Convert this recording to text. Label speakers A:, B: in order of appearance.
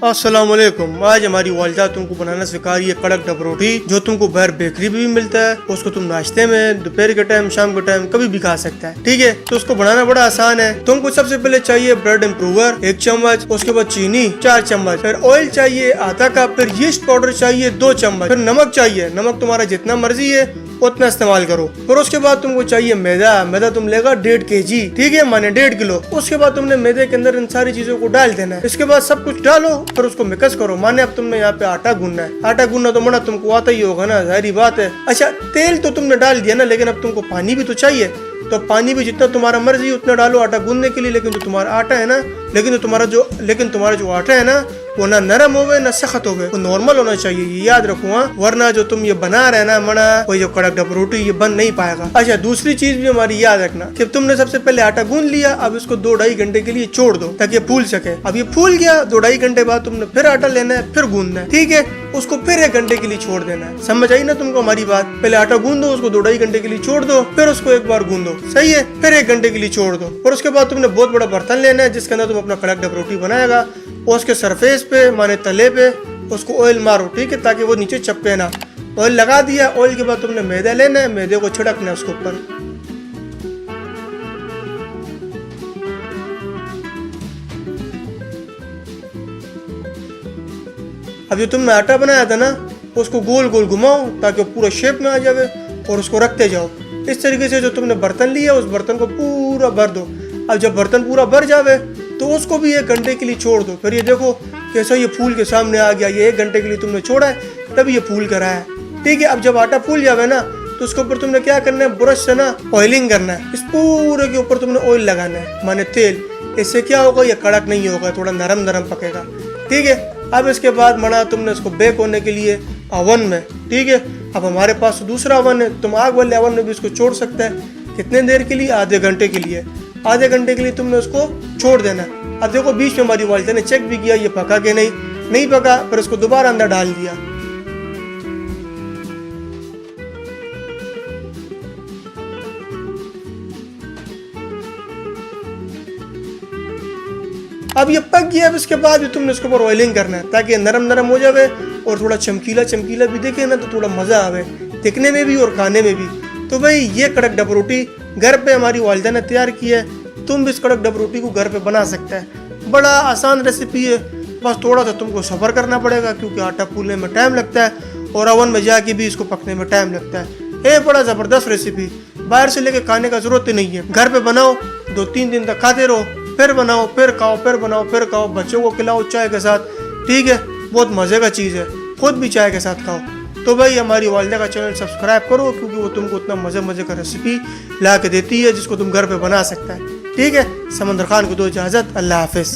A: अस्सलाम वालेकुम। आज हमारी वालिदा तुमको बनाना सिखा रही है कड़क डब रोटी, जो तुमको बाहर बेकरी भी मिलता है। उसको तुम नाश्ते में, दोपहर के टाइम, शाम के टाइम कभी भी खा सकता है। ठीक है, तो उसको बनाना बड़ा आसान है। तुमको सबसे पहले चाहिए ब्रेड इम्प्रूवर 1 चम्मच, उसके बाद चीनी 4 चम्मच, फिर ऑयल चाहिए आधा कप, फिर यीस्ट पाउडर चाहिए 2 चम्मच, फिर नमक चाहिए। नमक तुम्हारा जितना मर्जी है उतना इस्तेमाल करो। फिर उसके बाद तुमको चाहिए मैदा तुम लेगा 1.5 kg, ठीक है, माने 1.5 किलो। उसके बाद तुमने मैदे के अंदर इन सारी चीजों को डाल देना है। इसके बाद सब कुछ डालो, फिर उसको मिक्स करो। माने अब तुमने यहाँ पे आटा गूंदना है। आटा गूंदना तो मना तुमको आता ही होगा ना, जाहिर बात है। अच्छा, तेल तो तुमने डाल दिया ना, लेकिन अब तुमको पानी भी तो चाहिए। तो पानी भी जितना तुम्हारा मर्जी उतना डालो आटा गूंदने के लिए। लेकिन जो तुम्हारा आटा है ना, लेकिन तुम्हारा जो आटा है ना, वो ना नरम हो गए ना सख्त हो गए, वो नॉर्मल होना चाहिए, ये याद रखो। वरना जो तुम ये बना रहे ना मना, वो जो कड़क डब रोटी ये बन नहीं पाएगा। अच्छा, दूसरी चीज भी हमारी याद रखना कि तुमने सबसे पहले आटा गूंद लिया, अब इसको 2-2.5 घंटे के लिए छोड़ दो ताकि फूल सके। अब ये फूल गया, 2-2.5 घंटे बाद तुमने फिर आटा लेना है, फिर गूंदना है, ठीक है। उसको फिर 1 घंटे के लिए छोड़ देना है। समझ आई ना तुमको हमारी बात? पहले आटा गूंदो, उसको 2-2.5 घंटे के लिए छोड़ दो, फिर उसको एक बार गूंदो, सही है, फिर 1 घंटे के लिए छोड़ दो। और उसके बाद तुमने बहुत बड़ा बर्तन लेना है जिसके अंदर तुम अपना कड़क डब रोटी बनाएगा। उसके सरफेस पे माने तले पे उसको ऑयल मारो, ठीक है, ताकि वो नीचे चपके ना। ऑयल लगा दिया, ऑयल के बाद तुमने मैदा लेना है, मैदे को छिड़कना है उसके ऊपर। अब जो तुमने आटा बनाया था ना, उसको गोल गोल घुमाओ ताकि वो पूरा शेप में आ जाए, और उसको रखते जाओ इस तरीके से। जो तुमने बर्तन लिया उस बर्तन को पूरा भर दो। अब जब बर्तन पूरा भर जावे तो उसको भी 1 घंटे के लिए छोड़ दो। फिर ये देखो कैसा ये फूल के सामने आ गया। ये 1 घंटे के लिए तुमने छोड़ा है, तब ये फूल कर रहा है, ठीक है। अब जब आटा फूल जावे ना, तो उसके ऊपर तुमने क्या करना है, ब्रश से ना ऑयलिंग करना है। इस पूरे के ऊपर तुमने ऑयल लगाना है, माने तेल। इससे क्या होगा, ये कड़क नहीं होगा, थोड़ा नरम नरम पकेगा, ठीक है। अब इसके बाद मना तुमने इसको बेक होने के लिए ओवन में, ठीक है। अब हमारे पास दूसरा ओवन है, तुम आग वाले ओवन में भी इसको छोड़ सकते हैं। कितने देर के लिए? आधे घंटे के लिए। आधे घंटे के लिए तुमने उसको छोड़ देना। अब देखो बीच में हमारी वालिदा ने चेक भी किया ये पका के नहीं पका, फिर उसको दोबारा अंदर डाल दिया। अब ये पक गया। अब इसके बाद भी तुमने इसके ऊपर ऑयलिंग करना है ताकि नरम नरम हो जाए और थोड़ा चमकीला चमकीला भी दिखे ना, तो थोड़ा मजा आवे दिखने में भी और खाने में भी। तो भाई ये कड़क डब रोटी घर पे हमारी वालिदा ने तैयार की है। तुम भी इस कड़क डब रोटी को घर पे बना सकते हैं। बड़ा आसान रेसिपी है, बस थोड़ा सा तुमको सब्र करना पड़ेगा क्योंकि आटा फूलने में टाइम लगता है और ओवन में जाके भी इसको पकने में टाइम लगता है। ये बड़ा ज़बरदस्त रेसिपी, बाहर से लेके खाने का जरूरत ही नहीं है। घर पे बनाओ, 2-3 दिन तक खाते रहो, फिर बनाओ, फिर खाओ, फिर बनाओ, फिर खाओ, बच्चों को खिलाओ चाय के साथ, ठीक है। बहुत मज़े का चीज़ है, खुद भी चाय के साथ खाओ। तो भाई हमारी वालिदा का चैनल सब्सक्राइब करो क्योंकि वो तुमको उतना मज़े का रेसिपी ला के देती है जिसको तुम घर पे बना सकता है, ठीक है। समंदर खान को दो इजाज़त, अल्लाह हाफिज़।